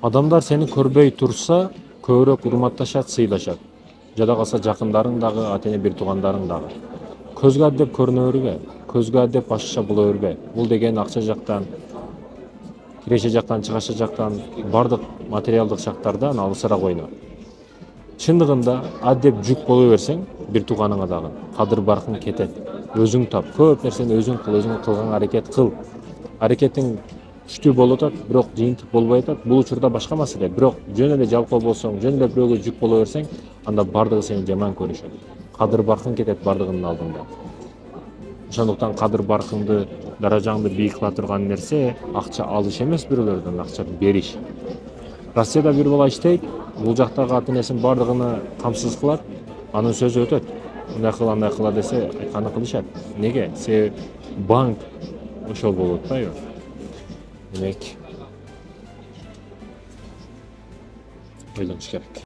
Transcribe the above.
Адамдар сени көрбөй турса көбүрөөк урматташат, сыйлашат. Жада калса жакындарың дагы, ата эне бир туугандарың дагы. Көзгө адеп көрүнө бербе, көзгө адеп башкача боло бербе. Бул деген акча жактан, киреше жактан, чыгаша жактан бардык материалдык жактардан алысыраак ойно. Чындыгында адеп жүк боло берсең, бир тууганыңа дагы кадыр баркың кетет. Өзүң тап, көп нерсени өзүң кылган аракет кыл. Аракетиң күчтүү болуп атат, бирок жыйынтык болбой атат. Бул учурда башка маселе. Бирок жөн эле жалкоо болсоң, жөн эле бирөөгө жүк боло берсең, анда бардыгы сени жаман көрүшөт. Кадыр баркың кетет бардыгынын алдында. Ошондуктан кадыр баркыңды, даражаңды бийик кыла турган нерсе акча алыш эмес, бирөөлөрдөн акча бериш. Россияда бир бала иштейт, бул жактагы ата энесин бардыгына камсыз кылат, анын сөзү өтөт. Андай кыла десе, айтканын кылышат. Неге? Себеби банк ошол болуп атпайбы? Демек, ойлонуш керек.